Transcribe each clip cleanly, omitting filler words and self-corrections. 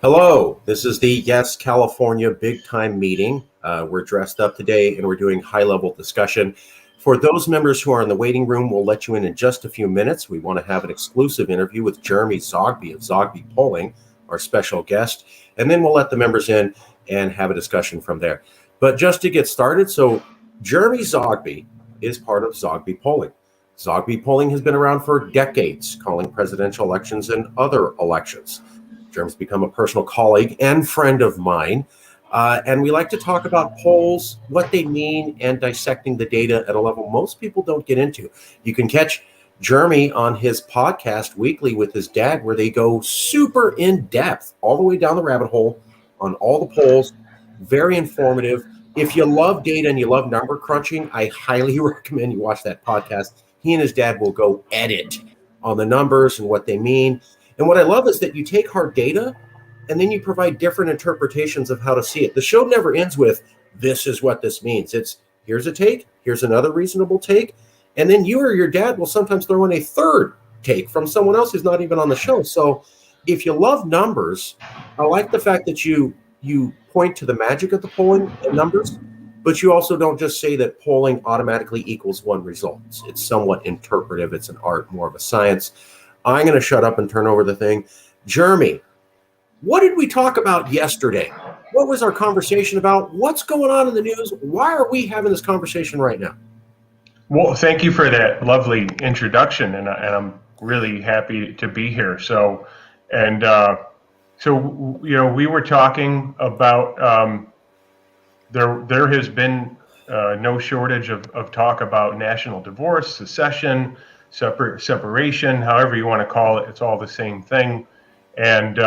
Hello, this is the Yes California Big Time meeting. We're dressed up today and we're doing high level discussion. For those members who are in the waiting room, we'll let you in just a few minutes. We want to have an exclusive interview with Jeremy Zogby of Zogby Polling, our special guest, and then we'll let the members in and have a discussion from there. But just to get started, Jeremy Zogby is part of Zogby Polling. Zogby Polling has been around for decades, calling presidential elections and other elections. Jeremy's become a personal colleague and friend of mine. And we like to talk about polls, what they mean, and dissecting the data at a level most people don't get into. You can catch Jeremy on his podcast weekly with his dad, where they go super in depth, all the way down the rabbit hole on all the polls. Very informative. If you love data and you love number crunching, I highly recommend you watch that podcast. He and his dad will go at it on the numbers and what they mean. And what I love is that you take hard data and then you provide different interpretations of how to see it. The show never ends with, this is what this means. It's, here's a take, here's another reasonable take. And then you or your dad will sometimes throw in a third take from someone else who's not even on the show. So if you love numbers, I like the fact that you point to the magic of the polling and numbers, but you also don't just say that polling automatically equals one result. It's somewhat interpretive. It's an art, more of a science. I'm going to shut up and turn over the thing. Jeremy, what did we talk about yesterday? What was our conversation about? What's going on in the news? Why are we having this conversation right now? Well, thank you for that lovely introduction, and I'm really happy to be here. So we were talking about there has been no shortage of talk about national divorce, secession, separation, however you want to call it. It's all the same thing. And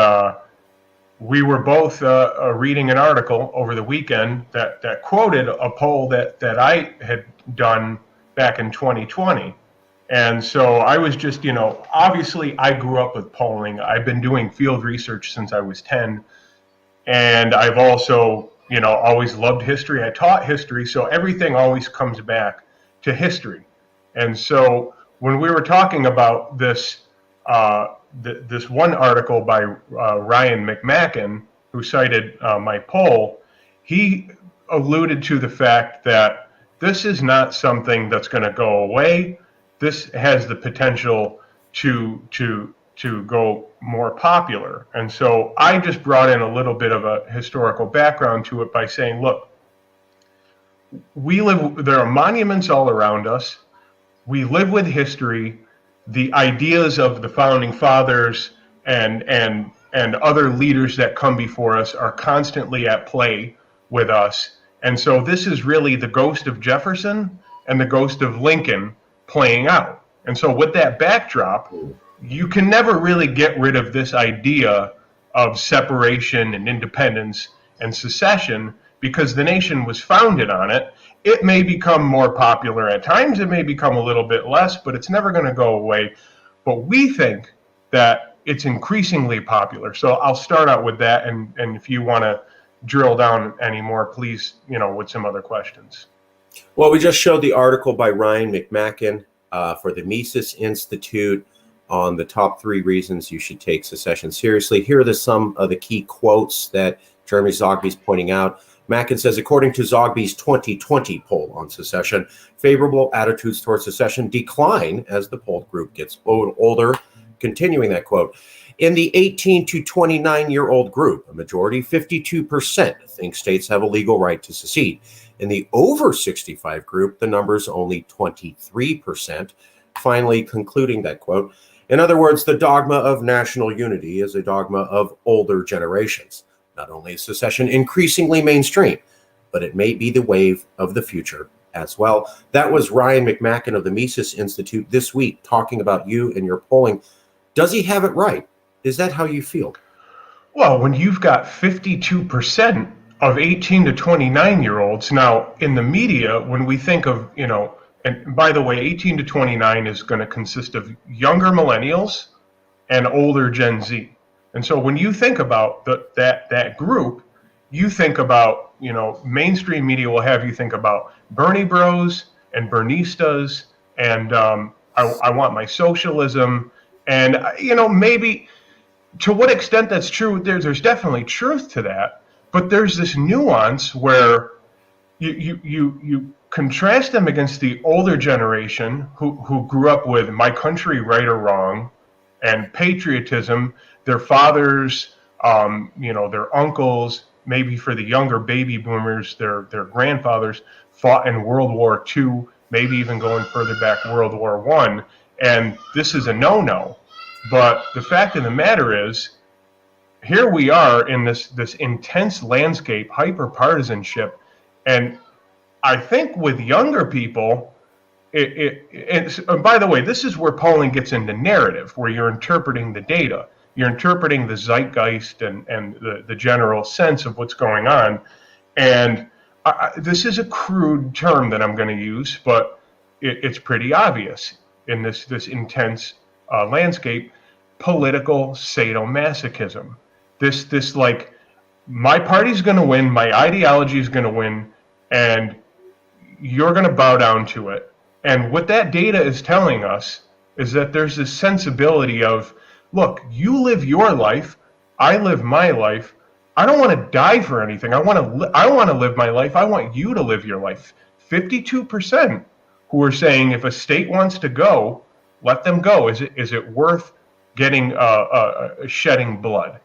we were both reading an article over the weekend that quoted a poll that I had done back in 2020. And so I was just, obviously I grew up with polling. I've been doing field research since I was 10. And I've also, always loved history. I taught history, so everything always comes back to history. And so when we were talking about this this one article by Ryan McMacken, who cited my poll, he alluded to the fact that this is not something that's going to go away. This has the potential to go more popular. And so I just brought in a little bit of a historical background to it by saying, look, there are monuments all around us. We live with history. The ideas of the founding fathers and other leaders that come before us are constantly at play with us. And so this is really the ghost of Jefferson and the ghost of Lincoln playing out. And so with that backdrop, you can never really get rid of this idea of separation and independence and secession, because the nation was founded on it. It may become more popular at times, it may become a little bit less, but it's never going to go away. But we think that it's increasingly popular. So I'll start out with that, and if you want to drill down any more, please, with some other questions. Well, we just showed the article by Ryan McMacken for the Mises Institute on the top 3 reasons you should take secession seriously. Here are some of the key quotes that Jeremy Zogby is pointing out. Mackin says, according to Zogby's 2020 poll on secession, favorable attitudes towards secession decline as the polled group gets older. Continuing that quote, in the 18 to 29-year-old group, a majority, 52%, think states have a legal right to secede. In the over 65 group, the number is only 23%. Finally, concluding that quote, in other words, the dogma of national unity is a dogma of older generations. Not only is secession increasingly mainstream, but it may be the wave of the future as well. That was Ryan McMacken of the Mises Institute this week talking about you and your polling. Does he have it right? Is that how you feel? Well, when you've got 52% of 18 to 29-year-olds, now in the media, when we think of, and by the way, 18 to 29 is going to consist of younger millennials and older Gen Z. And so when you think about that group, you think about, mainstream media will have you think about Bernie Bros and Bernistas and I want my socialism. And, maybe to what extent that's true, there's definitely truth to that, but there's this nuance where you contrast them against the older generation who grew up with my country, right or wrong, and patriotism. Their fathers, their uncles, maybe for the younger baby boomers, their grandfathers fought in World War II, maybe even going further back, World War I, and this is a no-no. But the fact of the matter is, here we are in this intense landscape, hyper partisanship, and I think with younger people, and by the way, this is where polling gets into narrative, where you're interpreting the data, you're interpreting the zeitgeist and the general sense of what's going on, and this is a crude term that I'm going to use, but it's pretty obvious in this intense landscape. Political sadomasochism. This like, my party's going to win, my ideology is going to win, and you're going to bow down to it. And what that data is telling us is that there's this sensibility of, look, you live your life, I live my life. I don't want to die for anything. I want to live my life. I want you to live your life. 52% who are saying if a state wants to go, let them go. Is it worth getting shedding blood?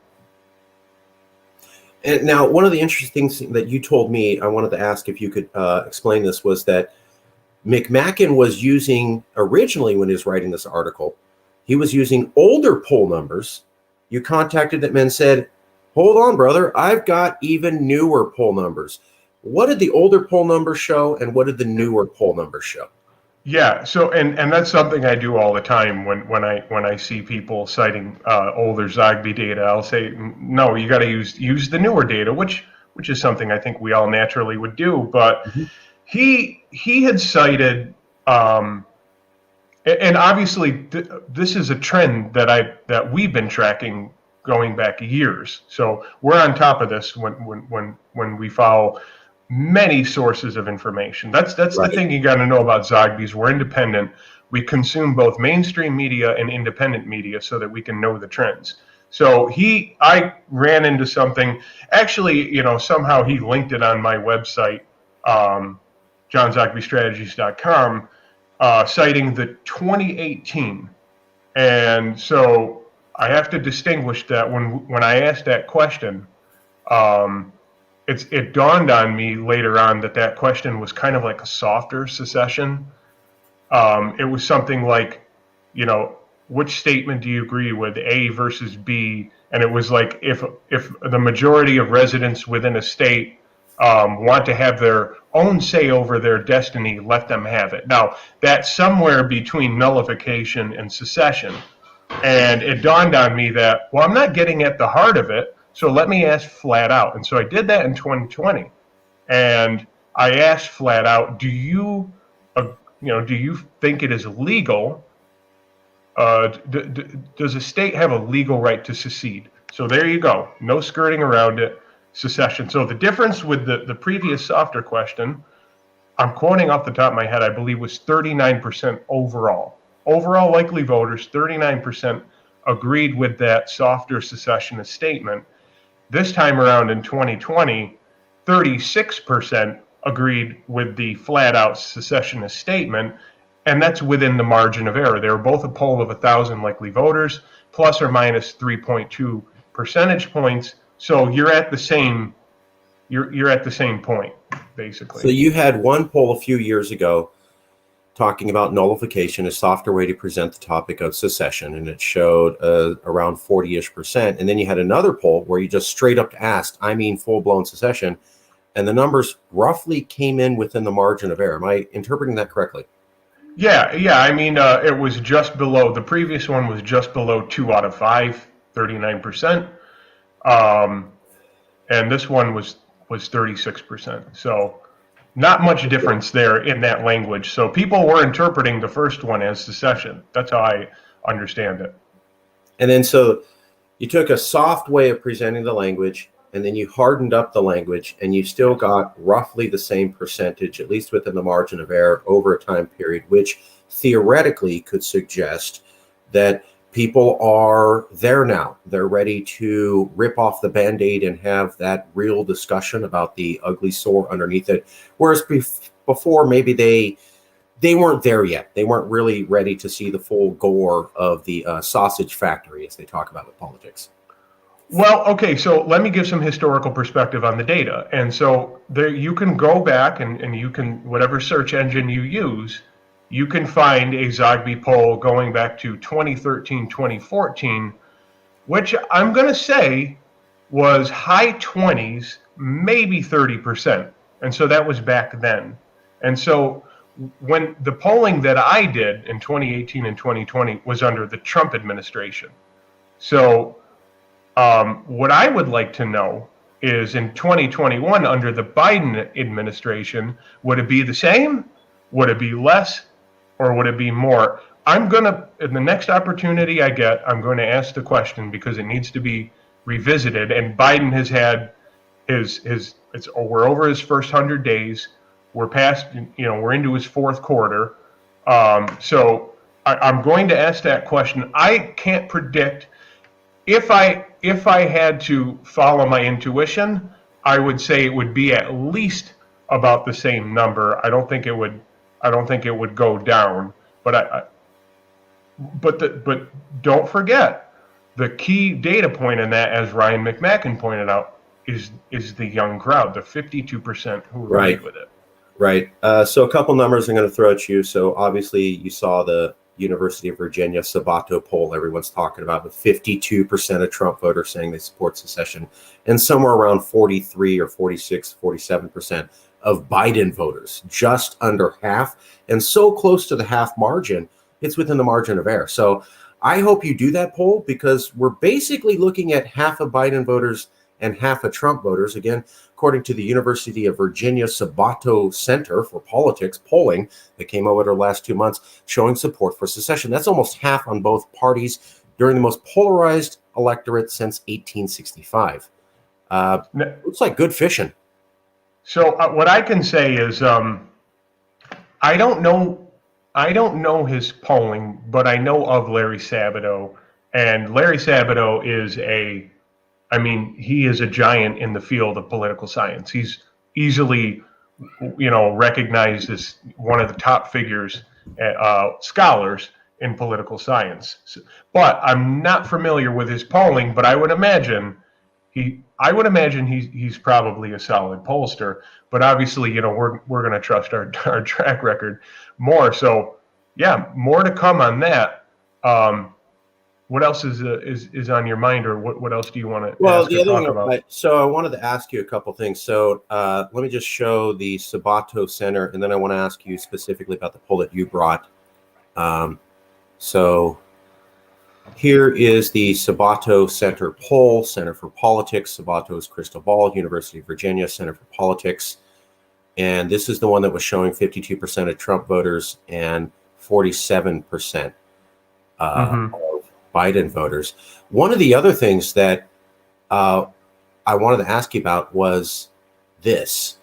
And now, one of the interesting things that you told me, I wanted to ask if you could explain this, was that McMacken was using, originally when he was writing this article, he was using older poll numbers. You contacted them and said, hold on, brother, I've got even newer poll numbers. What did the older poll numbers show, and what did the newer poll numbers show? Yeah, so and that's something I do all the time when I see people citing older Zogby data. I'll say, no, you got to use the newer data, which is something I think we all naturally would do. But he had cited, and obviously this is a trend that we've been tracking going back years. So we're on top of this when we follow many sources of information. That's right. The thing you got to know about Zogby's. We're independent. We consume both mainstream media and independent media so that we can know the trends. So I ran into something. Actually, somehow he linked it on my website, johnzogbystrategies.com, citing the 2018. And so I have to distinguish that when I asked that question, it dawned on me later on that question was kind of like a softer secession. It was something like, which statement do you agree with, A versus B? And it was like, if the majority of residents within a state want to have their own say over their destiny, let them have it. Now, that's somewhere between nullification and secession. And it dawned on me that, well, I'm not getting at the heart of it. So let me ask flat out. And so I did that in 2020. And I asked flat out, do you think it is legal? Does a state have a legal right to secede? So there you go. No skirting around it. Secession. So the difference with the previous softer question, I'm quoting off the top of my head, I believe was 39% overall. Overall likely voters, 39% agreed with that softer secessionist statement. This time around in 2020, 36% agreed with the flat-out secessionist statement, and that's within the margin of error. They were both a poll of 1,000 likely voters, plus or minus 3.2 percentage points. So you're at the same point, basically. So you had one poll a few years ago talking about nullification, a softer way to present the topic of secession, and it showed around 40-ish%. And then you had another poll where you just straight up asked, I mean full-blown secession, and the numbers roughly came in within the margin of error. Am I interpreting that correctly? Yeah. I mean, it was just below. The previous one was just below 2 out of 5, 39%. And this one was 36%. So not much difference there in that language. So people were interpreting the first one as secession. That's how I understand it. And then so you took a soft way of presenting the language, and then you hardened up the language, and you still got roughly the same percentage, at least within the margin of error over a time period, which theoretically could suggest that people are there now. They're ready to rip off the Band-Aid and have that real discussion about the ugly sore underneath it. Whereas before, maybe they weren't there yet. They weren't really ready to see the full gore of the sausage factory, as they talk about with politics. Well, okay, so let me give some historical perspective on the data. And so there, you can go back and you can, whatever search engine you use, you can find a Zogby poll going back to 2013, 2014, which I'm going to say was high 20s, maybe 30%. And so that was back then. And so when the polling that I did in 2018 and 2020 was under the Trump administration. So what I would like to know is in 2021 under the Biden administration, would it be the same? Would it be less? Or would it be more? I'm going to, in the next opportunity I get, I'm going to ask the question because it needs to be revisited. And Biden has had we're over his first 100 days. We're past, we're into his fourth quarter. So I'm going to ask that question. I can't predict. If I had to follow my intuition, I would say it would be at least about the same number. I don't think it would go down. But but don't forget the key data point in that, as Ryan McMacken pointed out, is the young crowd, the 52% who agreed with it. Right. So a couple numbers I'm going to throw at you. So obviously you saw the University of Virginia Sabato poll everyone's talking about, with 52% of Trump voters saying they support secession, and somewhere around 43 or 46, 47% of Biden voters, just under half, and so close to the half margin, it's within the margin of error. So I hope you do that poll, because we're basically looking at half of Biden voters and half of Trump voters. Again, according to the University of Virginia Sabato Center for Politics polling that came out over the last 2 months, showing support for secession. That's almost half on both parties during the most polarized electorate since 1865. Looks like good fishing. So what I can say is, I don't know his polling, but I know of Larry Sabato, and Larry Sabato is he is a giant in the field of political science. He's easily, recognized as one of the top figures, scholars in political science. But I'm not familiar with his polling, but I would imagine he's probably a solid pollster. But obviously, we're going to trust our track record more. So yeah, more to come on that. What else is on your mind, or what else do you want to ask or talk about? So I wanted to ask you a couple things. So let me just show the Sabato Center, and then I want to ask you specifically about the poll that you brought. So here is the Sabato Center poll, Center for Politics, Sabato's Crystal Ball, University of Virginia, Center for Politics. And this is the one that was showing 52% of Trump voters and 47% of Biden voters. One of the other things that I wanted to ask you about was this.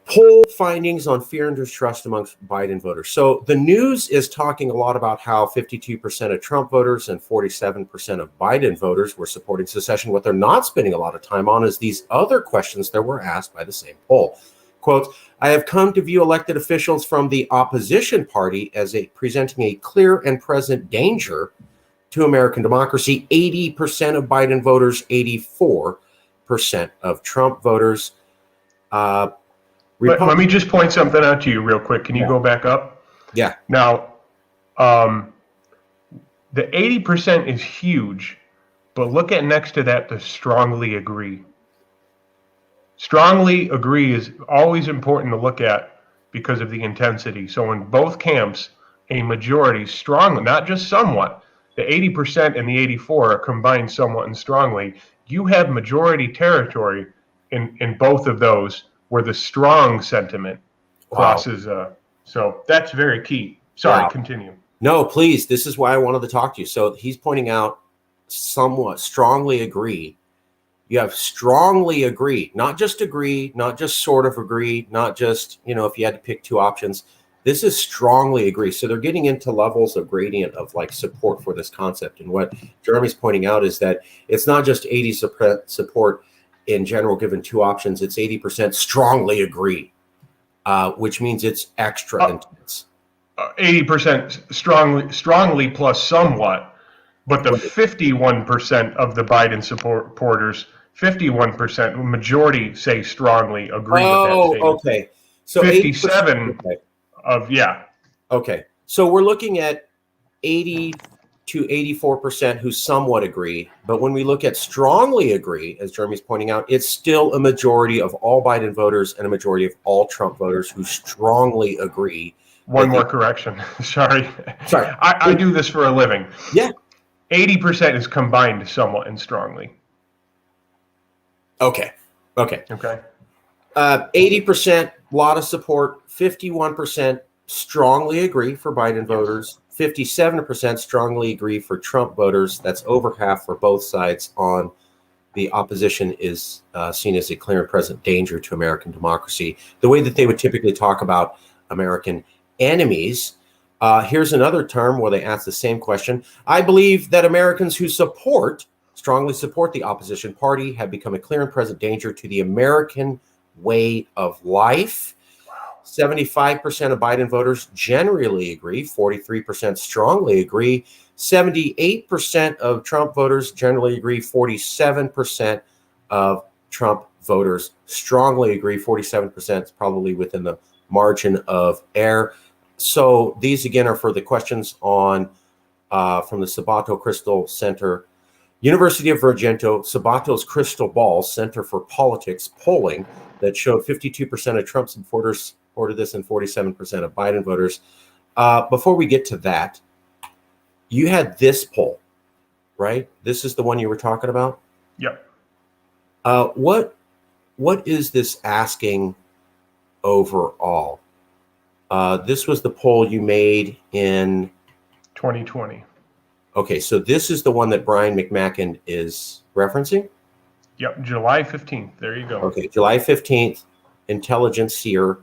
Poll findings on fear and distrust amongst Biden voters. So the news is talking a lot about how 52% of Trump voters and 47% of Biden voters were supporting secession. What they're not spending a lot of time on is these other questions that were asked by the same poll. Quote, I have come to view elected officials from the opposition party as presenting a clear and present danger to American democracy. 80% of Biden voters, 84% of Trump voters. Let me just point something out to you real quick. Can you go back up? Yeah. Now, the 80% is huge, but look at next to that, the strongly agree. Strongly agree is always important to look at because of the intensity. So in both camps, a majority strongly, not just somewhat, the 80% and the 84 are combined somewhat and strongly. You have majority territory in both of those where the strong sentiment crosses. So that's very key. Sorry, continue. No, please. This is why I wanted to talk to you. So he's pointing out somewhat strongly agree. You have strongly agree, not just sort of agree, not just, if you had to pick two options. This is strongly agree. So they're getting into levels of gradient of like support for this concept. And what Jeremy's pointing out is that it's not just 80% support in general given two options. It's 80% strongly agree, which means it's extra intense. 80% strongly plus somewhat, but the 51% of the Biden supporters, 51% majority say strongly agree with that statement. Okay. So 57 of Okay. So we're looking at 80 to 84% who somewhat agree. But when we look at strongly agree, as Jeremy's pointing out, it's still a majority of all Biden voters and a majority of all Trump voters who strongly agree. One more correction. Sorry. I do this for a living. Yeah. 80% is combined somewhat and strongly. Okay. 80%, lot of support. 51% strongly agree for Biden voters. 57% strongly agree for Trump voters. That's over half for both sides on the opposition is seen as a clear and present danger to American democracy. The way that they would typically talk about American enemies. Here's another term where they ask the same question. I believe that Americans who strongly support the opposition party have become a clear and present danger to the American way of life. 75% of Biden voters generally agree. 43% strongly agree. 78% of Trump voters generally agree. 47% of Trump voters strongly agree. 47% is probably within the margin of error. So these again are for the questions on from the Sabato Crystal Center, University of Virginia, Sabato's Crystal Ball Center for Politics polling that showed 52% of Trump supporters supported this and 47% of Biden voters. Before we get to that, you had this poll, right? This is the one you were talking about? Yep. What is this asking overall? This was the poll you made in 2020. Okay, so this is the one that Brian McMacken is referencing? Yep, July 15th. There you go. Okay, July 15th, Intelligence Seer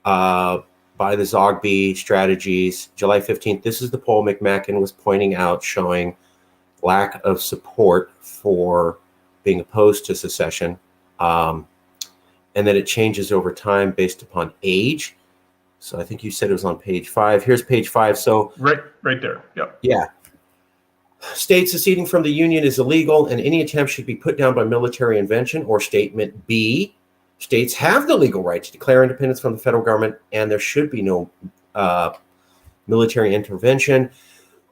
by the Zogby Strategies. July 15th, this is the poll McMacken was pointing out showing lack of support for being opposed to secession, and that it changes over time based upon age. So I think you said it was on page 5. Here's page 5. So right there. Yep. Yeah. States seceding from the Union is illegal, and any attempt should be put down by military invention. Or statement B, states have the legal right to declare independence from the federal government, and there should be no military intervention.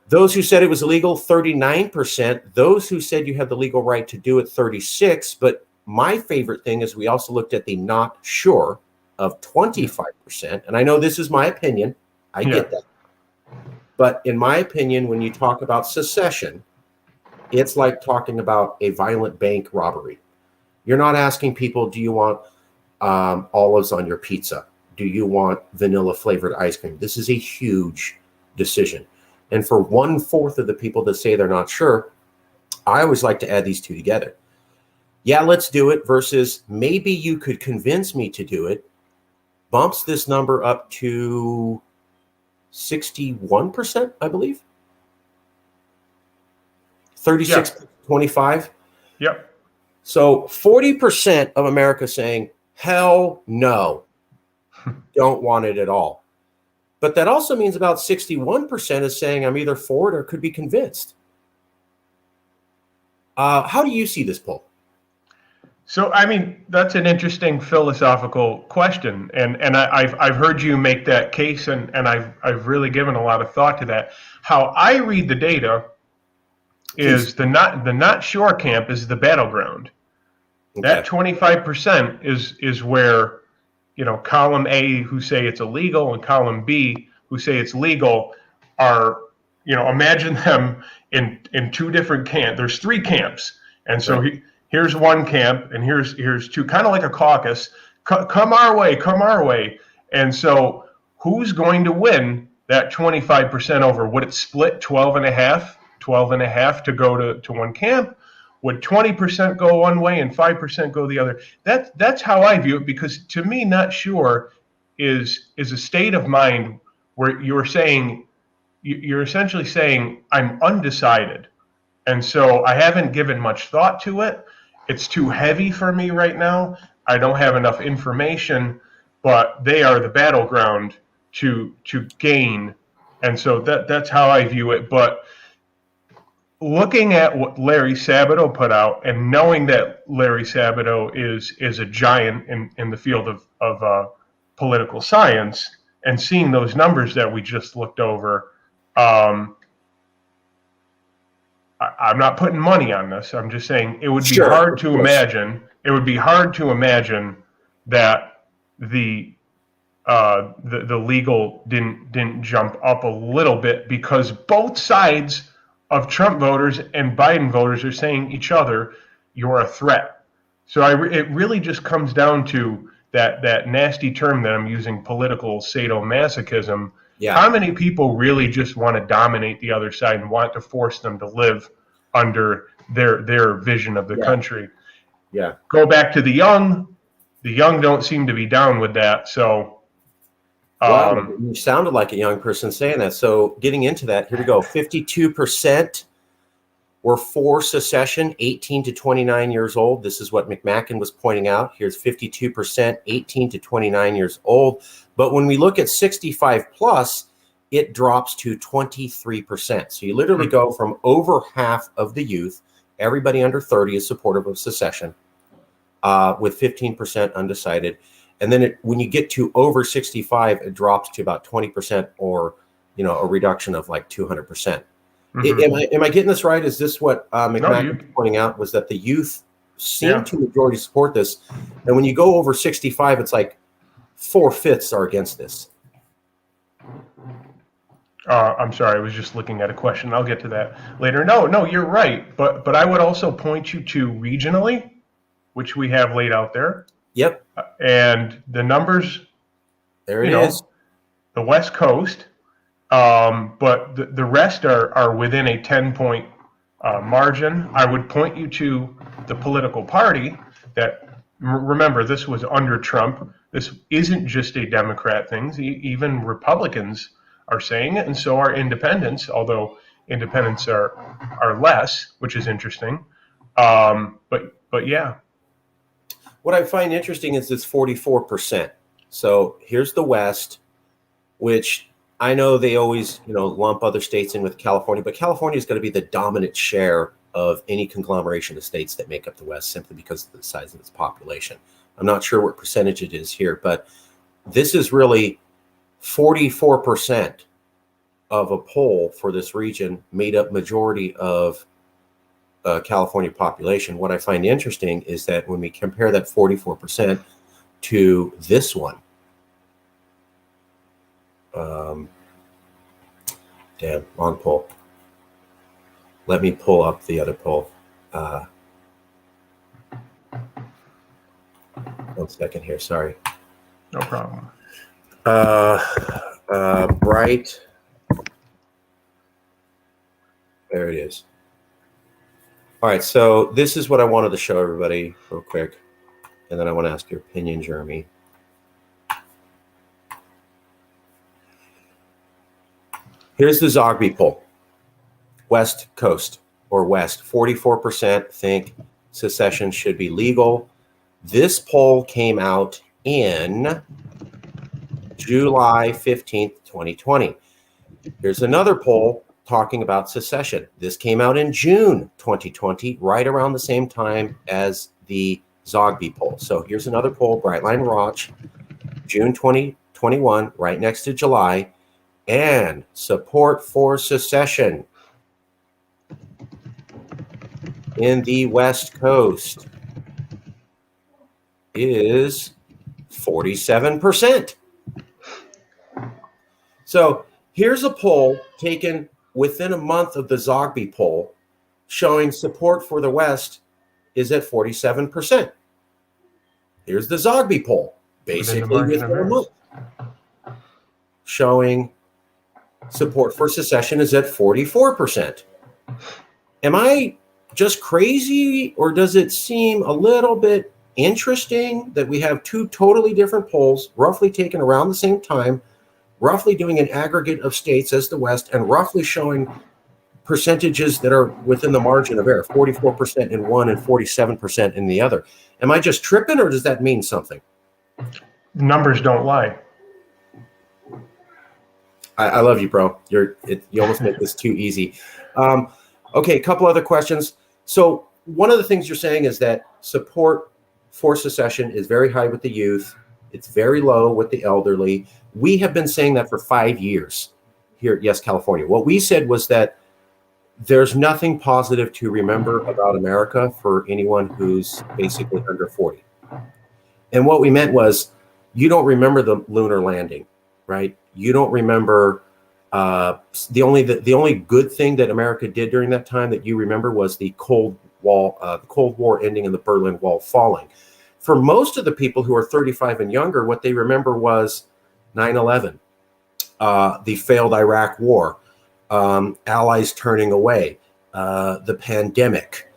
Those who said it was illegal, 39%. Those who said you have the legal right to do it, 36%. But my favorite thing is we also looked at the not sure of 25%. And I know this is my opinion. I get that. But in my opinion, when you talk about secession, it's like talking about a violent bank robbery. You're not asking people, do you want olives on your pizza? Do you want vanilla flavored ice cream? This is a huge decision. And for 1/4 of the people that say they're not sure, I always like to add these two together. Yeah, let's do it versus maybe you could convince me to do it, bumps this number up to 61%, I believe. 36, 25. Yep. So 40% of America saying, hell no, don't want it at all. But that also means about 61% is saying I'm either for it or could be convinced. How do you see this poll? So, I mean, that's an interesting philosophical question, and I've heard you make that case, and I've really given a lot of thought to that. How I read the data is the not sure camp is the battleground. Okay. That 25% is where, column A who say it's illegal and column B who say it's legal are, imagine them in two different camps. There's 3 camps, and so here's one camp, and here's two, kind of like a caucus. Come our way. And so who's going to win that 25% over? Would it split 12 and a half to go to one camp? Would 20% go one way and 5% go the other? That's how I view it, because to me, not sure is a state of mind where you're essentially saying, I'm undecided. And so I haven't given much thought to it. It's too heavy for me right now. I don't have enough information, but they are the battleground to gain. And so that's how I view it. But looking at what Larry Sabato put out, and knowing that Larry Sabato is a giant in the field of political science, and seeing those numbers that we just looked over, I'm not putting money on this. I'm just saying it would be hard to imagine. It would be hard to imagine that the legal didn't jump up a little bit, because both sides of Trump voters and Biden voters are saying each other, you're a threat. So it really just comes down to that nasty term that I'm using, political sadomasochism. Yeah. How many people really just want to dominate the other side and want to force them to live under their vision of the country? Yeah. Go back to the young. The young don't seem to be down with that. So, wow, you sounded like a young person saying that. So getting into that, here we go. 52% were for secession, 18 to 29 years old. This is what McMacken was pointing out. Here's 52%, 18 to 29 years old. But when we look at 65 plus, it drops to 23%. So you literally go from over half of the youth, everybody under 30 is supportive of secession, with 15% undecided. And then when you get to over 65, it drops to about 20%, or, a reduction of like 200%. Mm-hmm. Am I getting this right? Is this what McMacken was pointing out, was that the youth seem to majority support this? And when you go over 65, it's like 4/5 are against this. I'm sorry, I was just looking at a question. I'll get to that later. No, you're right. But I would also point you to regionally, which we have laid out there. Yep. And the numbers, there it is. The West Coast, but the rest are within a 10-point margin. I would point you to the political party that, remember, this was under Trump. This isn't just a Democrat thing. Even Republicans are saying it, and so are independents, although independents are less, which is interesting. But yeah. What I find interesting is this 44%. So here's the West, which I know they always, lump other states in with California, but California is going to be the dominant share of any conglomeration of states that make up the West, simply because of the size of its population. I'm not sure what percentage it is here, but this is really 44% of a poll for this region made up majority of California population. What I find interesting is that when we compare that 44% to this one, damn, wrong poll. Let me pull up the other poll. 1 second here, sorry. No problem. Bright. There it is. All right, so this is what I wanted to show everybody real quick, and then I want to ask your opinion, Jeremy. Here's the Zogby poll. West Coast, or West, 44% think secession should be legal. This poll came out in July 15th, 2020. Here's another poll talking about secession. This came out in June 2020, right around the same time as the Zogby poll. So here's another poll, Brightline Watch, June 2021, right next to July, and support for secession in the West Coast is 47%. So here's a poll taken within a month of the Zogby poll showing support for the West is at 47%. Here's the Zogby poll, basically within a month, showing support for secession is at 44%. Am I just crazy, or does it seem a little bit interesting that we have two totally different polls, roughly taken around the same time, roughly doing an aggregate of states as the West, and roughly showing percentages that are within the margin of error, 44% in one and 47% in the other. Am I just tripping, or does that mean something? Numbers don't lie. I love you, bro. You almost make this too easy. Okay, a couple other questions. So one of the things you're saying is that support for secession is very high with the youth. It's very low with the elderly. We have been saying that for 5 years here at Yes California. What we said was that there's nothing positive to remember about America for anyone who's basically under 40. And what we meant was, you don't remember the lunar landing, right? You don't remember the only good thing that America did during that time that you remember was the Cold War ending and the Berlin Wall falling. For most of the people who are 35 and younger, what they remember was 9/11, the failed Iraq War, allies turning away, the pandemic,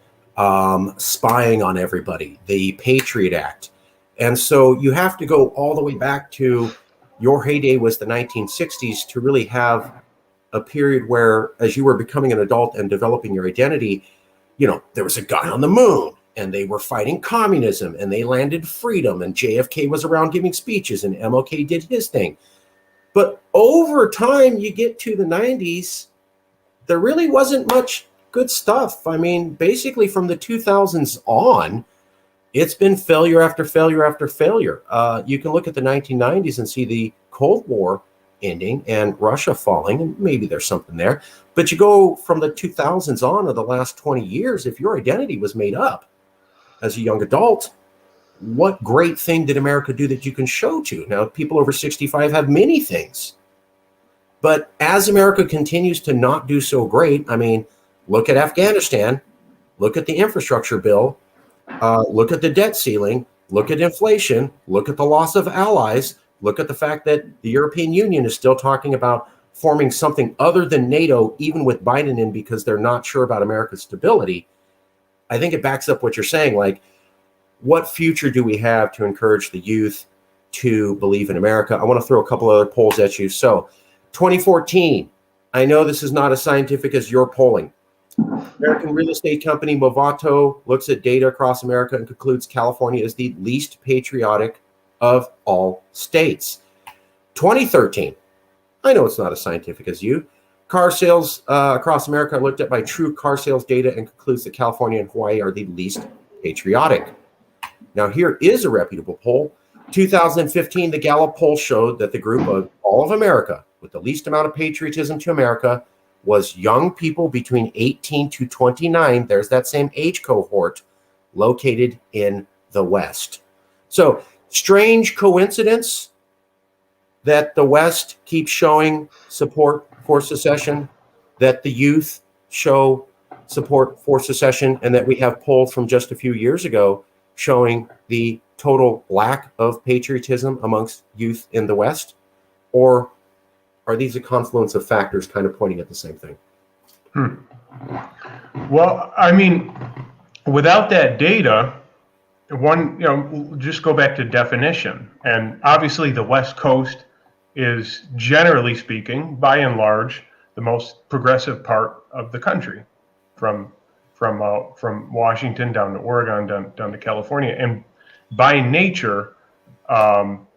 spying on everybody, the Patriot Act. And so you have to go all the way back to your heyday was the 1960s to really have a period where, as you were becoming an adult and developing your identity, there was a guy on the moon and they were fighting communism and they landed freedom and JFK was around giving speeches and MLK did his thing. But over time, you get to the 90s, there really wasn't much good stuff. I mean, basically from the 2000s on, it's been failure after failure after failure. You can look at the 1990s and see the Cold War ending and Russia falling, and maybe there's something there. But you go from the 2000s on to the last 20 years, if your identity was made up as a young adult, what great thing did America do that you can show to? Now, people over 65 have many things. But as America continues to not do so great, I mean, look at Afghanistan, look at the infrastructure bill, look at the debt ceiling, look at inflation, look at the loss of allies, look at the fact that the European Union is still talking about forming something other than NATO, even with Biden in, because they're not sure about America's stability. I think it backs up what you're saying. Like, what future do we have to encourage the youth to believe in America? I want to throw a couple other polls at you. So 2014, I know this is not as scientific as your polling. American real estate company Movato looks at data across America and concludes California is the least patriotic of all states. 2013, I know it's not as scientific as you. Car sales across America looked at by True Car Sales data and concludes that California and Hawaii are the least patriotic. Now, here is a reputable poll. 2015, the Gallup poll showed that the group of all of America with the least amount of patriotism to America was young people between 18 to 29. There's that same age cohort located in the West. So, strange coincidence that the West keeps showing support for secession, that the youth show support for secession, and that we have polls from just a few years ago showing the total lack of patriotism amongst youth in the West? Or are these a confluence of factors kind of pointing at the same thing? Well, I mean, without that data, just go back to definition. And obviously the West Coast is, generally speaking, by and large, the most progressive part of the country, from Washington down to Oregon, down to California. And by nature,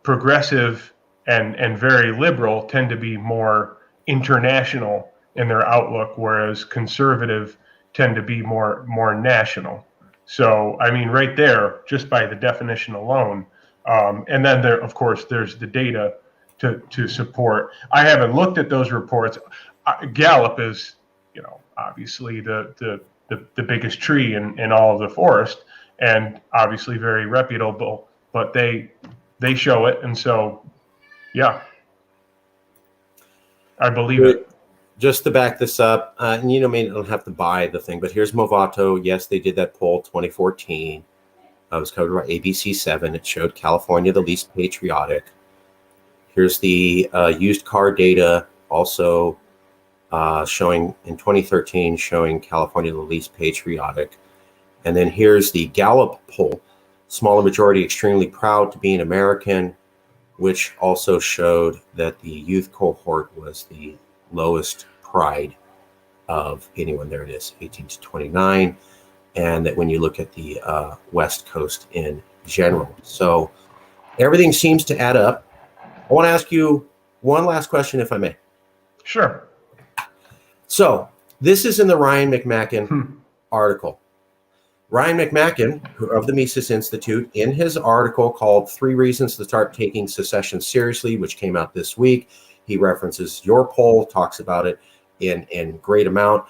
progressive and very liberal tend to be more international in their outlook, whereas conservative tend to be more national. So, I mean, right there, just by the definition alone, and then there, of course, there's the data to support. I haven't looked at those reports. Gallup is, obviously the biggest tree in all of the forest, and obviously very reputable. But they show it, and so, yeah, I believe it. Just to back this up, and maybe don't have to buy the thing, but here's Movato. Yes, they did that poll 2014. It was covered by ABC7. It showed California the least patriotic. Here's the used car data, also showing in 2013, showing California the least patriotic. And then here's the Gallup poll. smaller majority extremely proud to be an American, which also showed that the youth cohort was the lowest pride of anyone. There it is, 18 to 29. And that when you look at the West Coast in general. So everything seems to add up. I want to ask you one last question, if I may. Sure. So this is in the Ryan McMacken article. Ryan McMacken of the Mises Institute, in his article called 3 Reasons to Start Taking Secession Seriously, which came out this week, he references your poll, talks about it in great amount.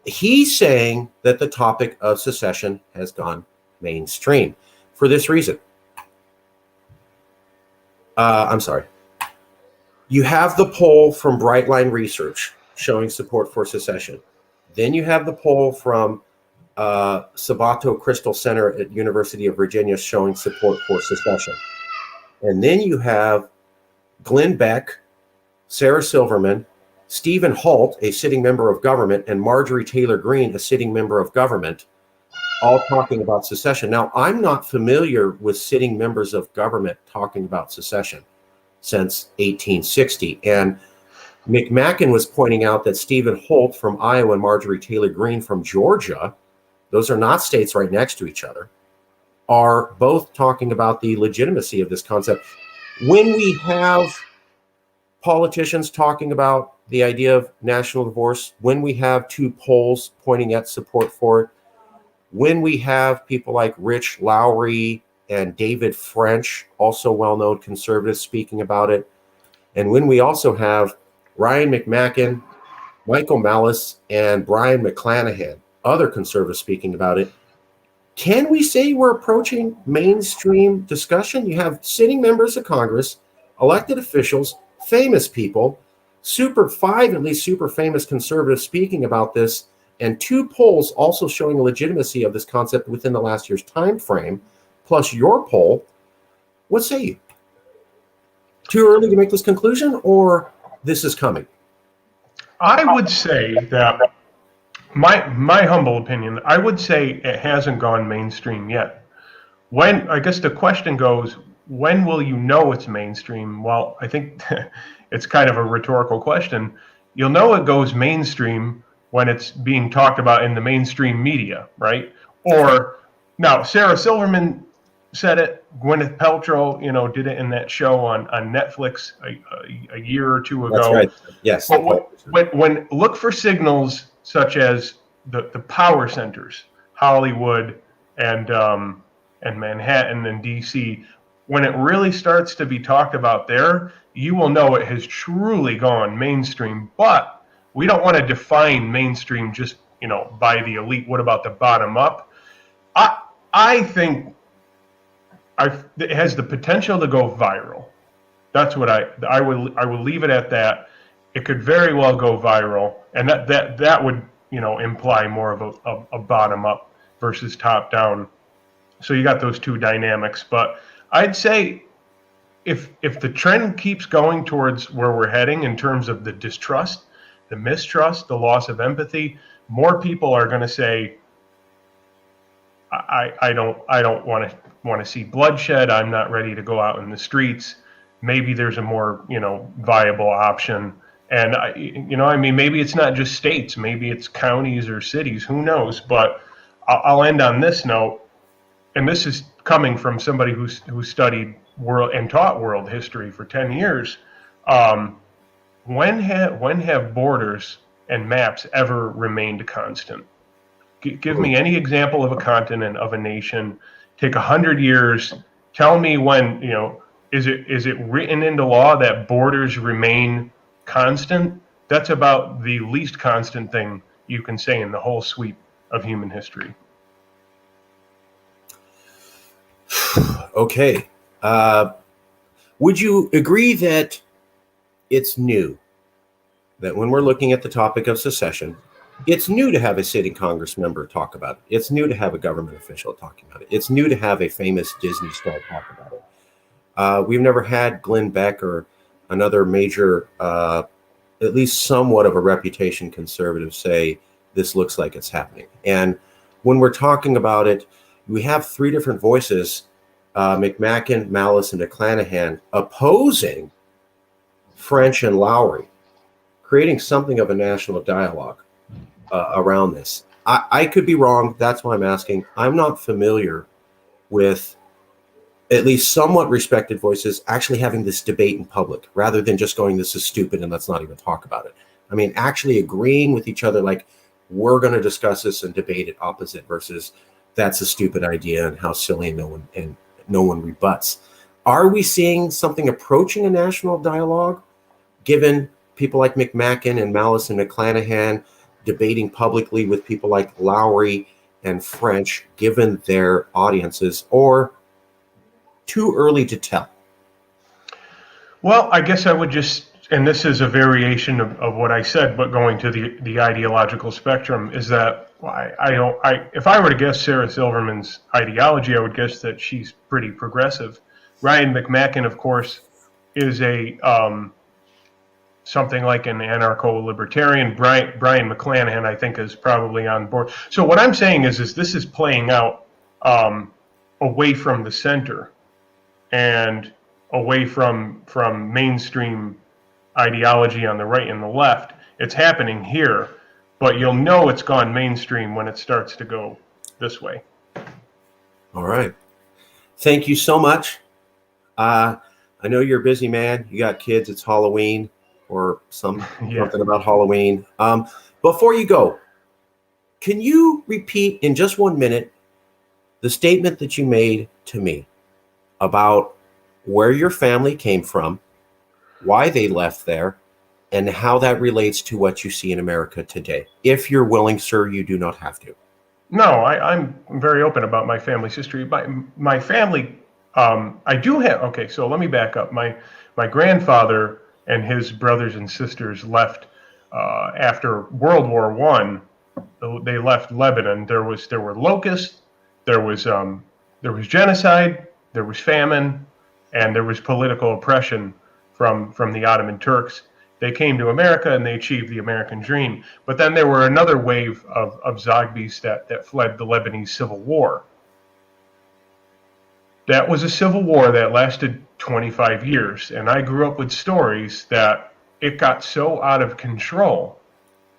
He's saying that the topic of secession has gone mainstream for this reason. I'm sorry. You have the poll from Brightline Research showing support for secession. Then you have the poll from Sabato Crystal Center at University of Virginia showing support for secession. And then you have Glenn Beck, Sarah Silverman, Stephen Holt, a sitting member of government, and Marjorie Taylor Greene, a sitting member of government, all talking about secession. Now, I'm not familiar with sitting members of government talking about secession since 1860. And McMacken was pointing out that Stephen Holt from Iowa and Marjorie Taylor Greene from Georgia, those are not states right next to each other, are both talking about the legitimacy of this concept. When we have politicians talking about the idea of national divorce, when we have 2 polls pointing at support for it, when we have people like Rich Lowry and David French, also well-known conservatives, speaking about it, and when we also have Ryan McMacken, Michael Malice, and Brian McClanahan, other conservatives, speaking about it, can we say we're approaching mainstream discussion? You have sitting members of Congress, elected officials, famous people, 5 at least super famous conservatives speaking about this, and 2 polls also showing the legitimacy of this concept within the last year's time frame, plus your poll. What say you? Too early to make this conclusion, or this is coming? I would say that my humble opinion, I would say it hasn't gone mainstream yet. When, I guess the question goes, when will you know it's mainstream? Well, I think it's kind of a rhetorical question. You'll know it goes mainstream when it's being talked about in the mainstream media, right? Or now Sarah Silverman said it. Gwyneth Paltrow, did it in that show on Netflix a year or 2 ago. That's right. Yes. But when look for signals such as the power centers, Hollywood and Manhattan and DC, when it really starts to be talked about there, you will know it has truly gone mainstream. But we don't want to define mainstream just by the elite. What about the bottom up? I think it has the potential to go viral. That's what I would leave it at that. It could very well go viral, and that would imply more of a bottom up versus top down. So you got those 2 dynamics. But I'd say if the trend keeps going towards where we're heading in terms of the distrust, the mistrust, the loss of empathy, more people are going to say, I don't want to see bloodshed. I'm not ready to go out in the streets. Maybe there's a more viable option. And maybe it's not just states. Maybe it's counties or cities. Who knows? But I'll end on this note. And this is coming from somebody who studied world and taught world history for 10 years. When have borders and maps ever remained constant? Give me any example of a continent, of a nation. Take 100 years. Tell me when, is it written into law that borders remain constant? That's about the least constant thing you can say in the whole sweep of human history. Okay. Would you agree that it's new, that when we're looking at the topic of secession, it's new to have a sitting Congress member talk about it. It's new to have a government official talking about it. It's new to have a famous Disney star talk about it. We've never had Glenn Beck or another major, at least somewhat of a reputation conservative say, this looks like it's happening. And when we're talking about it, we have 3 different voices McMacken, Malice, and McClanahan opposing French and Lowry, creating something of a national dialogue around this. I could be wrong. That's why I'm asking. I'm not familiar with at least somewhat respected voices actually having this debate in public rather than just going, this is stupid and let's not even talk about it. I mean, actually agreeing with each other, like, we're going to discuss this and debate it opposite versus that's a stupid idea and how silly, and no one rebuts. Are we seeing something approaching a national dialogue, given people like McMacken and Malice and McClanahan debating publicly with people like Lowry and French, given their audiences, or too early to tell? Well, I guess I would just, and this is a variation of what I said, but going to the ideological spectrum, is that if I were to guess Sarah Silverman's ideology, I would guess that she's pretty progressive. Ryan McMacken, of course, is a something like an anarcho-libertarian. Brian McClanahan, I think, is probably on board. So what I'm saying is this is playing out away from the center and away from mainstream ideology on the right and the left. It's happening here, but you'll know it's gone mainstream when it starts to go this way. All right. Thank you so much. I know you're a busy man. You got kids. It's Halloween, or something about Halloween. Before you go, can you repeat in just 1 minute the statement that you made to me about where your family came from, why they left there, and how that relates to what you see in America today? If you're willing, sir, you do not have to. No, I'm very open about my family's history. My family, I do have, okay, so let me back up. My grandfather and his brothers and sisters left after World War I. They left Lebanon. There were locusts, there was genocide, there was famine, and there was political oppression from the Ottoman Turks. They came to America and they achieved the American dream. But then there were another wave of Zogbys that fled the Lebanese Civil War. That was a civil war that lasted 25 years. And I grew up with stories that it got so out of control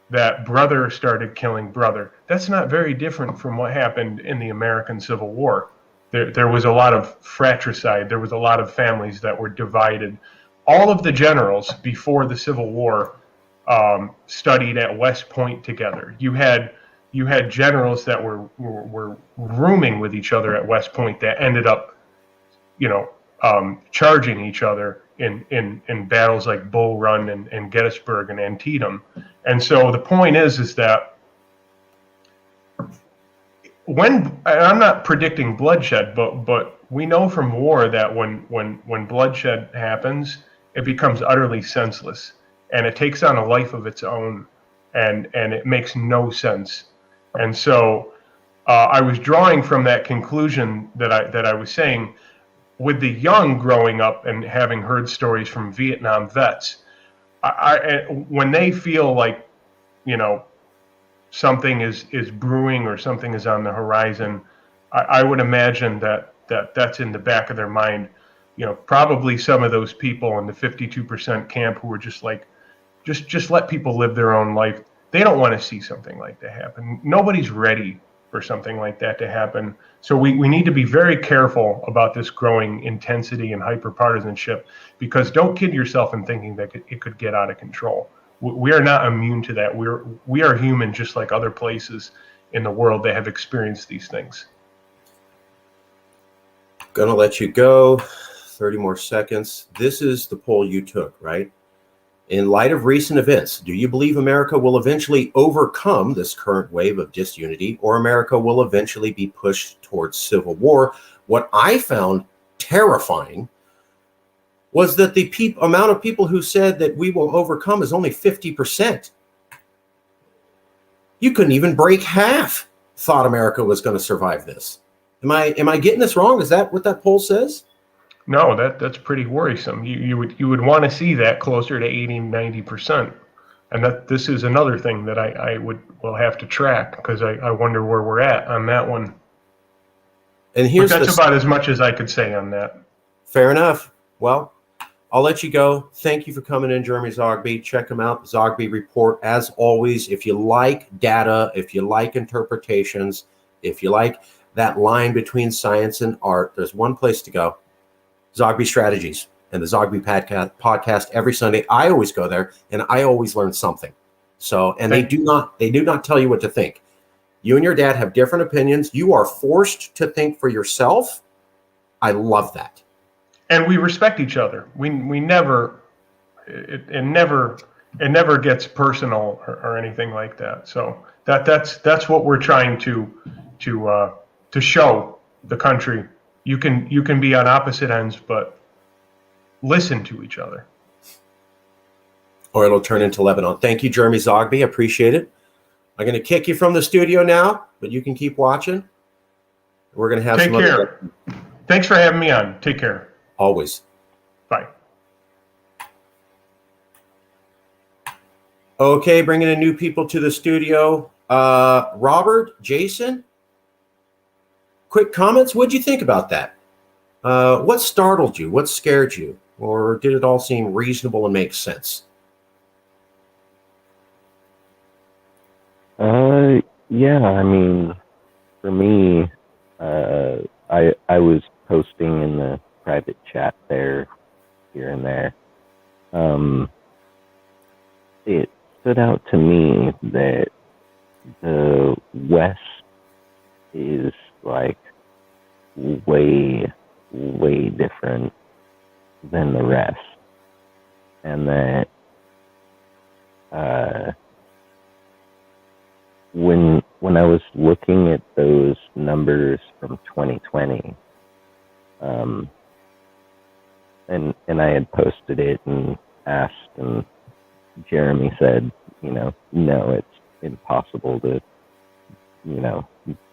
that brother started killing brother. That's not very different from what happened in the American Civil War. There was a lot of fratricide. There was a lot of families that were divided. All of the generals before the Civil War studied at West Point together. You had generals that were rooming with each other at West Point that ended up, charging each other in battles like Bull Run and Gettysburg and Antietam. And so the point is that when, and I'm not predicting bloodshed, but we know from war that when bloodshed happens, it becomes utterly senseless and it takes on a life of its own, and it makes no sense. And so I was drawing from that conclusion that I was saying, with the young growing up and having heard stories from Vietnam vets, when they feel like, something is brewing or something is on the horizon, I would imagine that's in the back of their mind. Probably some of those people in the 52% camp who were just like, just let people live their own life. They don't want to see something like that happen. Nobody's ready for something like that to happen. So we need to be very careful about this growing intensity and hyper-partisanship, because don't kid yourself in thinking that it could get out of control. We are not immune to that. We are human, just like other places in the world that have experienced these things. Gonna let you go. 30 more seconds. This is the poll you took, right? In light of recent events, do you believe America will eventually overcome this current wave of disunity, or America will eventually be pushed towards civil war? What I found terrifying was that the amount of people who said that we will overcome is only 50%. You couldn't even break half thought America was going to survive this. Am I getting this wrong? Is that what that poll says? No, that's pretty worrisome. You would want to see that closer to 80, 90%. And that this is another thing that I will have to track, because I wonder where we're at on that one. And But here's that's the about as much as I could say on that. fair enough. Well, I'll let you go. Thank you for coming in, Jeremy Zogby. Check him out, the Zogby Report. As always, if you like data, if you like interpretations, if you like that line between science and art, there's one place to go. Zogby Strategies and the Zogby podcast every Sunday. I always go there and I always learn something. So, and they do not tell you what to think. You and your dad have different opinions. You are forced to think for yourself. I love that. And we respect each other. We never, it never gets personal or anything like that. So that's what we're trying to show the country. You can be on opposite ends, but listen to each other. Or it'll turn into Lebanon. Thank you, Jeremy Zogby. Appreciate it. I'm going to kick you from the studio now, but you can keep watching. We're going to have Take some care. Thanks for having me on. Take care. Always. Bye. Okay, bringing in new people to the studio. Robert, Jason, quick comments. What'd you think about that? What startled you? What scared you? Or did it all seem reasonable and make sense? Yeah, I mean, for me, I was posting in the private chat there, here and there. It stood out to me that the West is like way different than the rest, and that when I was looking at those numbers from 2020, and I had posted it and asked, and Jeremy said, no, it's impossible to,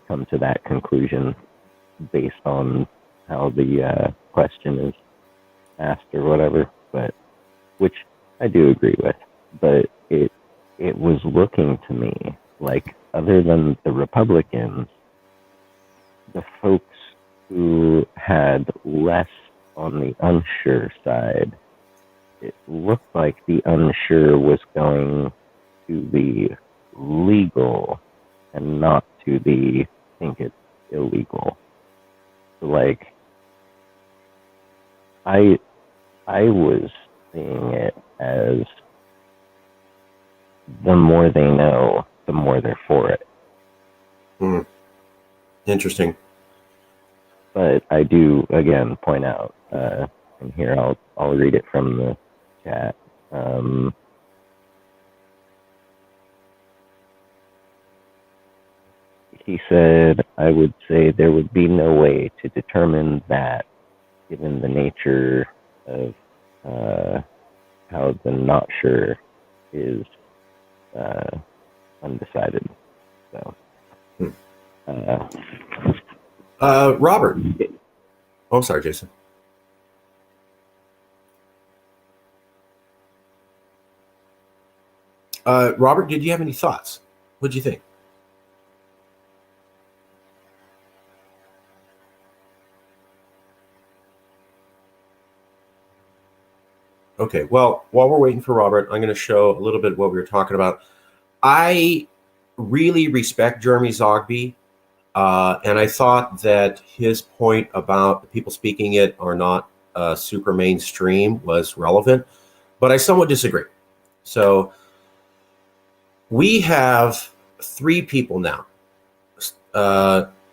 come to that conclusion based on how the question is asked or whatever, but which I do agree with. But it was looking to me like, other than the Republicans, the folks who had less on the unsure side, it looked like the unsure was going to the legal and not to the think it's illegal. So like, I was seeing it as the more they know, the more they're for it. Interesting. But I do again point out, and here I'll read it from the chat. He said, I would say there would be no way to determine that, given the nature of how the not sure is undecided. So, Robert. Oh, sorry, Jason. Robert, did you have any thoughts? What did you think? Okay, well, while we're waiting for Robert, I'm going to show a little bit of what we were talking about. I really respect Jeremy Zogby, and I thought that his point about the people speaking it are not super mainstream was relevant, but I somewhat disagree. So we have three people now.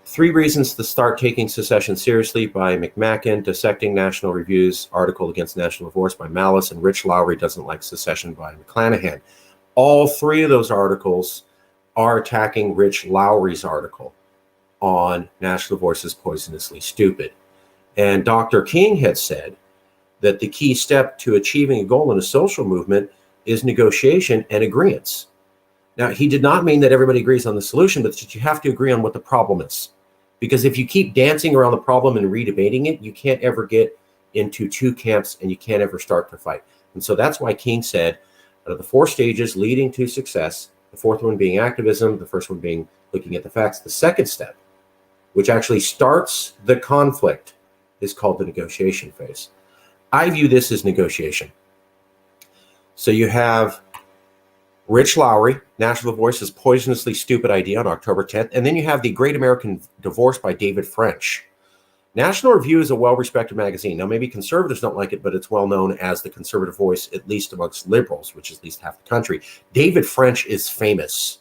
3 Reasons to Start Taking Secession Seriously by McMacken, Dissecting National Review's Article Against National Divorce by Malice, and Rich Lowry Doesn't Like Secession by McClanahan. All 3 of those articles are attacking Rich Lowry's article on national divorce is poisonously stupid. And Dr. King had said that the key step to achieving a goal in a social movement is negotiation and agreeance. Now, he did not mean that everybody agrees on the solution, but that you have to agree on what the problem is. Because if you keep dancing around the problem and redebating it, you can't ever get into 2 camps and you can't ever start to fight. And so that's why King said, out of the 4 stages leading to success, the 4th one being activism, the 1st one being looking at the facts, the 2nd step which actually starts the conflict, is called the negotiation phase. I view this as negotiation. So you have Rich Lowry, National Divorce's poisonously stupid idea on October 10th, and then you have The Great American Divorce by David French. National Review is a well-respected magazine. Now, maybe conservatives don't like it, but it's well known as the conservative voice, at least amongst liberals, which is at least half the country. David French is famous.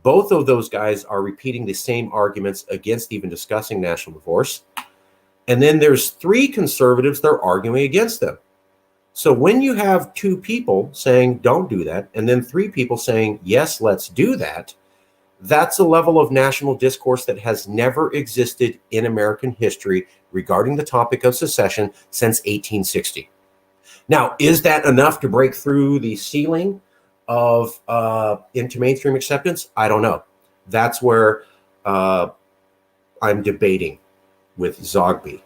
Both of those guys are repeating the same arguments against even discussing national divorce. And then there's 3 conservatives that are arguing against them. So when you have 2 people saying, don't do that, and then 3 people saying, yes, let's do that, that's a level of national discourse that has never existed in American history regarding the topic of secession since 1860. Now, is that enough to break through the ceiling of into mainstream acceptance? I don't know. That's where I'm debating with Zogby.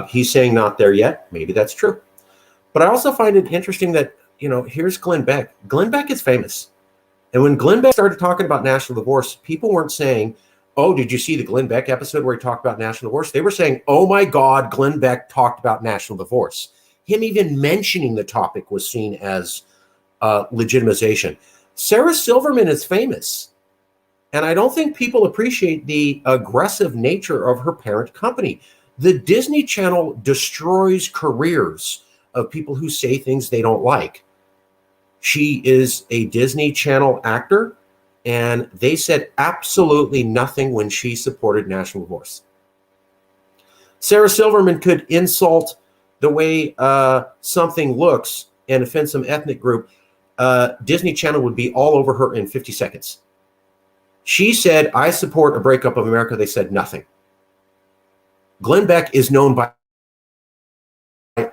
He's saying not there yet. Maybe that's true. But I also find it interesting that, here's Glenn Beck. Glenn Beck is famous. And when Glenn Beck started talking about national divorce, people weren't saying, oh, did you see the Glenn Beck episode where he talked about national divorce? They were saying, oh my God, Glenn Beck talked about national divorce. Him even mentioning the topic was seen as legitimization. Sarah Silverman is famous. And I don't think people appreciate the aggressive nature of her parent company. The Disney Channel destroys careers of people who say things they don't like. She is a Disney Channel actor, and they said absolutely nothing when she supported national divorce. Sarah Silverman could insult the way something looks and offend some ethnic group. Disney Channel would be all over her in 50 seconds. She said, I support a breakup of America. They said nothing. Glenn Beck is known by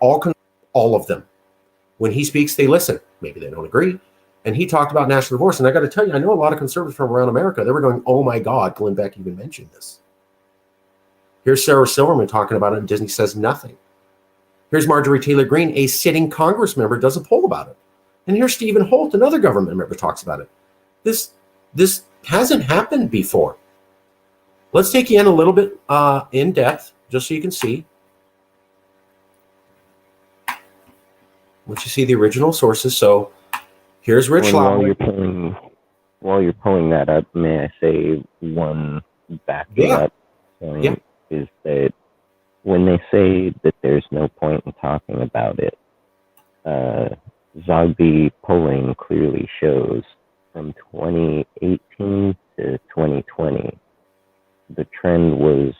all of them. When he speaks, they listen. Maybe they don't agree. And he talked about national divorce. And I got to tell you, I know a lot of conservatives from around America. They were going, oh my God, Glenn Beck even mentioned this. Here's Sarah Silverman talking about it, and Disney says nothing. Here's Marjorie Taylor Greene, a sitting Congress member, does a poll about it. And here's Stephen Holt, another government member, talks about it. This hasn't happened before. Let's take you in a little bit in depth, just so you can see. Once you see the original sources, so here's Rich Lowry. While you're pulling that up, may I say one backing up point is that when they say that there's no point in talking about it, Zogby polling clearly shows from 2018 to 2020, the trend was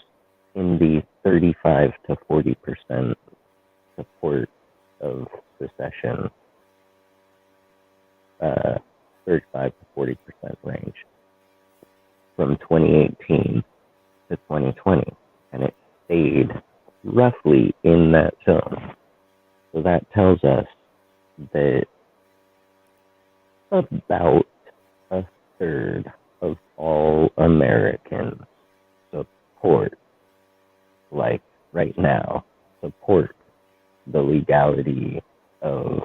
in the 35 to 40% support of secession, 35 to 40% range from 2018 to 2020, and it stayed roughly in that zone. So that tells us that about a third of all Americans support, like right now, support the legality of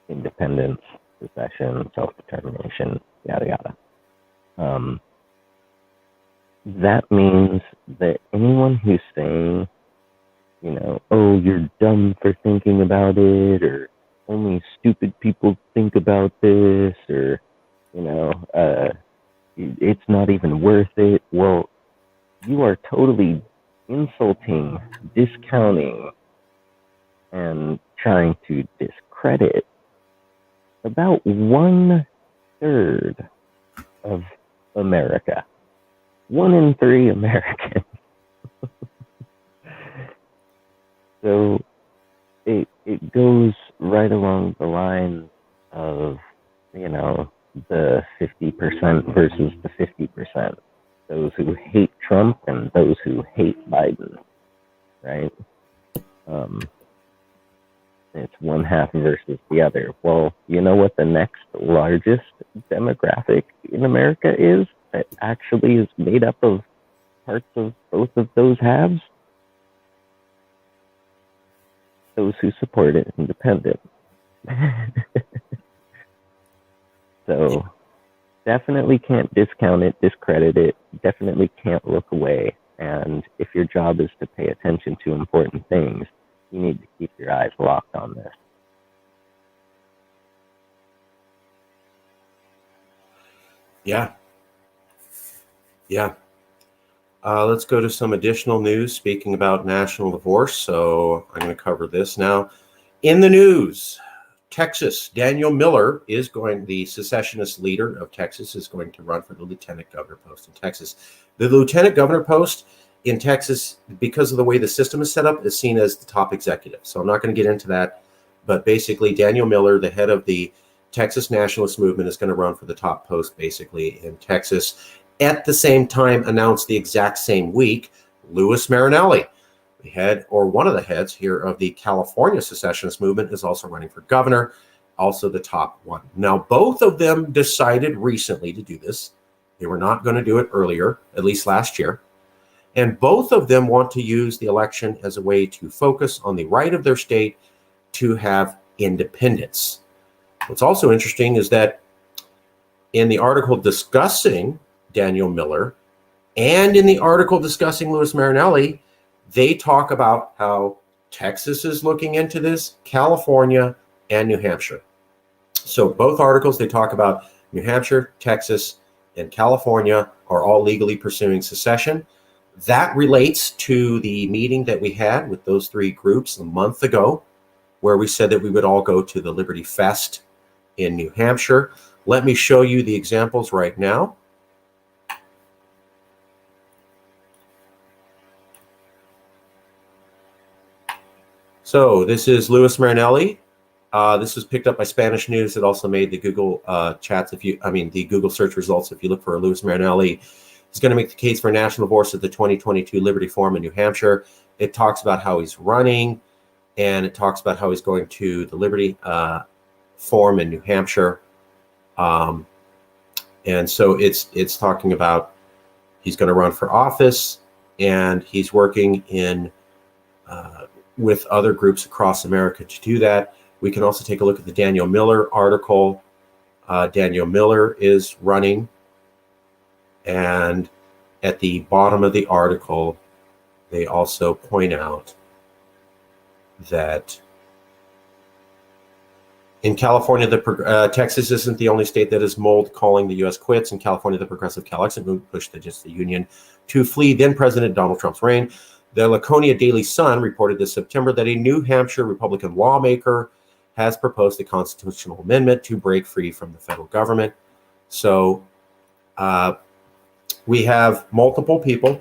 independence, secession, self-determination, yada yada. That means that anyone who's saying, oh, you're dumb for thinking about it, or only stupid people think about this, or, it's not even worth it. Well, you are totally insulting, discounting, and trying to discredit about 1/3 of America. 1 in 3 Americans. So it goes right along the line of, the 50% versus the 50%. Those who hate Trump and those who hate Biden, right? It's one half versus the other. Well, you know what the next largest demographic in America is that actually is made up of parts of both of those halves? Those who support it independent. So definitely can't discount it, discredit it, definitely can't look away. And if your job is to pay attention to important things, you need to keep your eyes locked on this. Yeah. Yeah. Let's go to some additional news. Speaking about national divorce, so I'm going to cover this now. In the news, Texas, Daniel Miller the secessionist leader of Texas, is going to run for the lieutenant governor post in Texas. The lieutenant governor post in Texas, because of the way the system is set up, is seen as the top executive. So I'm not going to get into that. But basically, Daniel Miller, the head of the Texas nationalist movement, is going to run for the top post basically in Texas. At the same time, announced the exact same week, Louis Marinelli, the head or one of the heads here of the California secessionist movement, is also running for governor, also the top one. Now, both of them decided recently to do this. They were not going to do it earlier, at least last year. And both of them want to use the election as a way to focus on the right of their state to have independence. What's also interesting is that in the article discussing Daniel Miller and in the article discussing Louis Marinelli, they talk about how Texas is looking into this, California, and New Hampshire. So both articles, they talk about New Hampshire, Texas, and California are all legally pursuing secession. That relates to the meeting that we had with those three groups a month ago, where we said that we would all go to the Liberty Fest in New Hampshire. Let me show you the examples right now. So this is Louis Marinelli. This was picked up by Spanish News. It also made the Google the Google search results. If you look for Louis Marinelli, he's going to make the case for national divorce at the 2022 Liberty Forum in New Hampshire. It talks about how he's running, and it talks about how he's going to the Liberty Forum in New Hampshire. And so it's talking about he's going to run for office, and he's working in with other groups across America to do that. We can also take a look at the Daniel Miller article. Daniel Miller is running, and at the bottom of the article, they also point out that in California, Texas isn't the only state that is mulled calling the U.S. quits. In California, the progressive Cal exit movement pushed the Union to flee then-President Donald Trump's reign. The Laconia Daily Sun reported this September that a New Hampshire Republican lawmaker has proposed a constitutional amendment to break free from the federal government. So we have multiple people,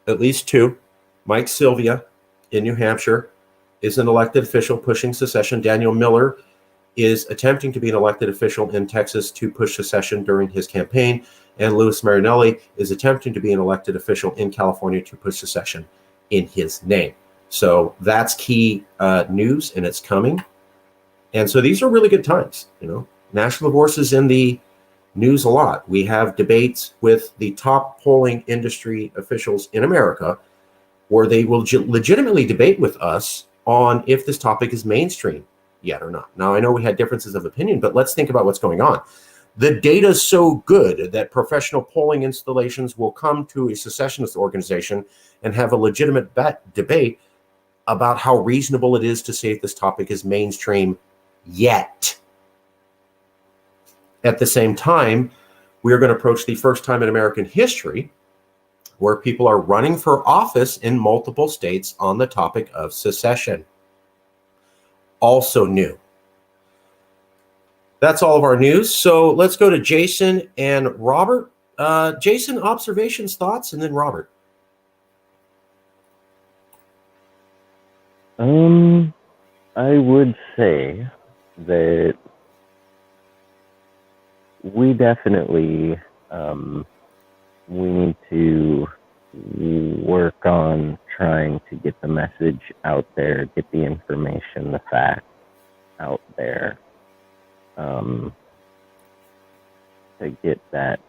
at least two. Mike Sylvia in New Hampshire is an elected official pushing secession. Daniel Miller is attempting to be an elected official in Texas to push secession during his campaign. And Louis Marinelli is attempting to be an elected official in California to push secession in his name. So that's key news, and it's coming. And so these are really good times. National divorce is in the news a lot. We have debates with the top polling industry officials in America where they will legitimately debate with us on if this topic is mainstream yet or not. Now, I know we had differences of opinion, but let's think about what's going on. The data is so good that professional polling installations will come to a secessionist organization and have a legitimate debate about how reasonable it is to say if this topic is mainstream yet. At the same time, we are going to approach the first time in American history where people are running for office in multiple states on the topic of secession. Also new. That's all of our news. So let's go to Jason and Robert. Jason, observations, thoughts, and then Robert. I would say that we definitely we need to work on trying to get the message out there, get the information, the facts out there, to get that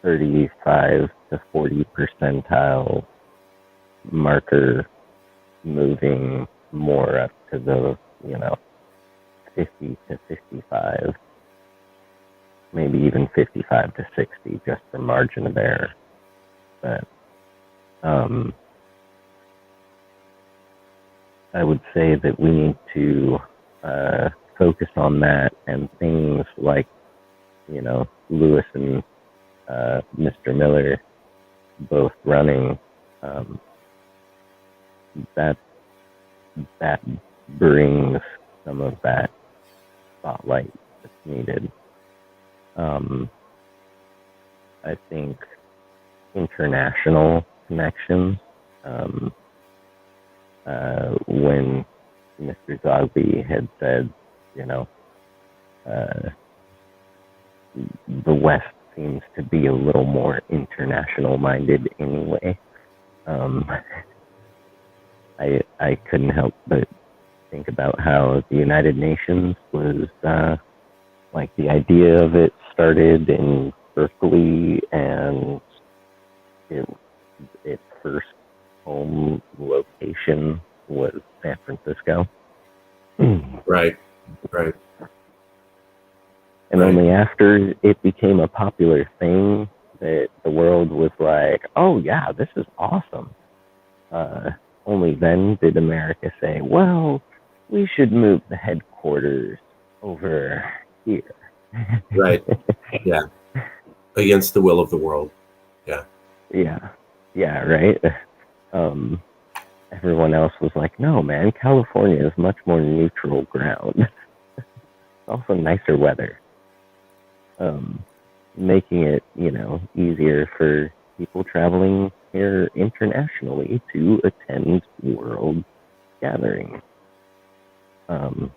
35 to 40 percentile marker moving more up to the 50 to 55. maybe even 55 to 60, just for margin of error. But I would say that we need to focus on that, and things like, Lewis and Mr. Miller both running, that brings some of that spotlight that's needed. I think international connections, when Mr. Zogby had said, the West seems to be a little more international minded anyway. I couldn't help but think about how the United Nations was, like, the idea of it started in Berkeley, and its first home location was San Francisco. Right. And only after it became a popular thing that the world was like, oh yeah, this is awesome. Only then did America say, well, we should move the headquarters over here. Right. Yeah. Against the will of the world. Yeah. Yeah, right? Everyone else was like, no, man, California is much more neutral ground. It's also nicer weather. Making it, easier for people traveling here internationally to attend world gatherings. But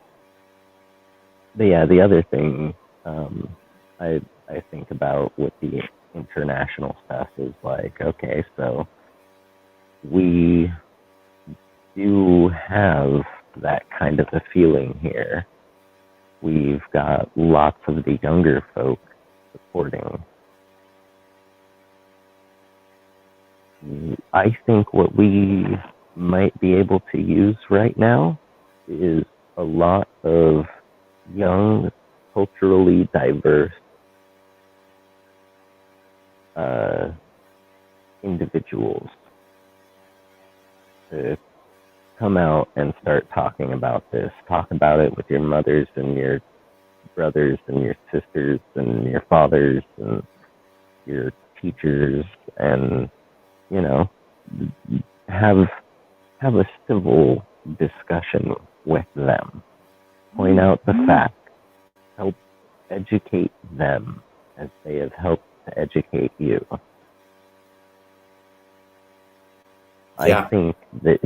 yeah, the other thing I think about with the international stuff is like, okay, so we do have that kind of a feeling here. We've got lots of the younger folk supporting. I think what we might be able to use right now is a lot of young, culturally diverse individuals to come out and start talking about this. Talk about it with your mothers and your brothers and your sisters and your fathers and your teachers, and have a civil discussion with them. Point out the facts. Help educate them as they have helped to educate you. Yeah. I think that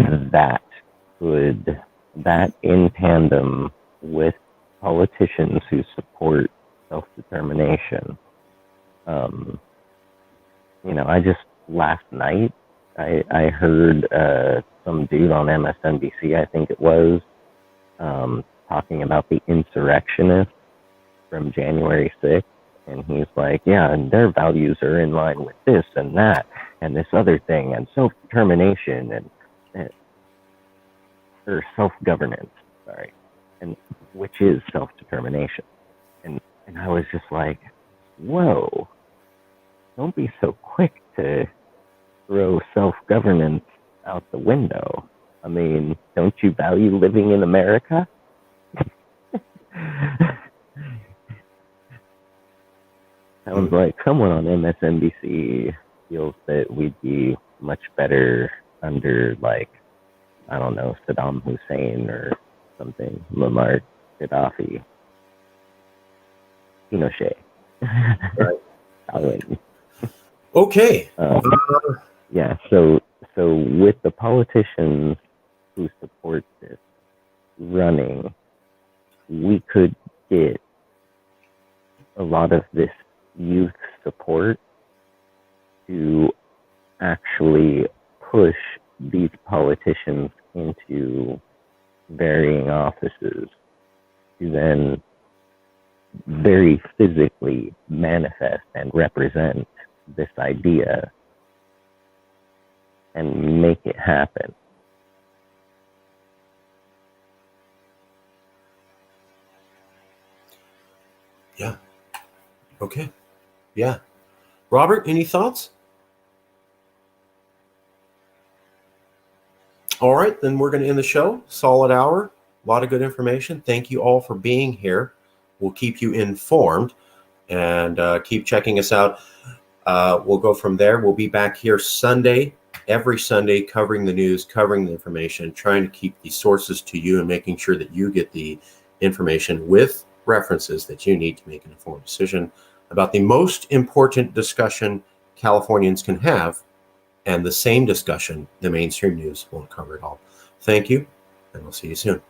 in tandem with politicians who support self-determination. I just last night I heard some dude on MSNBC, I think it was, talking about the insurrectionists from January 6th, and he's like, yeah, and their values are in line with this and that and this other thing, and self-determination and or self-governance, sorry, and which is self-determination. And I was just like, whoa, don't be so quick to throw self-governance out the window. I mean, don't you value living in America? Sounds like someone on MSNBC feels that we'd be much better under, like, I don't know, Saddam Hussein or something, Muammar Gaddafi, Pinochet. Right. Okay. Yeah, so with the politicians who support this running, we could get a lot of this youth support to actually push these politicians into varying offices to then very physically manifest and represent this idea and make it happen. Yeah. Okay. Yeah. Robert, any thoughts? All right, then we're going to end the show. Solid hour. A lot of good information. Thank you all for being here. We'll keep you informed and keep checking us out. We'll go from there. We'll be back here Sunday, every Sunday, covering the news, covering the information, trying to keep the sources to you and making sure that you get the information with references that you need to make an informed decision about the most important discussion Californians can have, and the same discussion the mainstream news won't cover at all. Thank you, and we'll see you soon.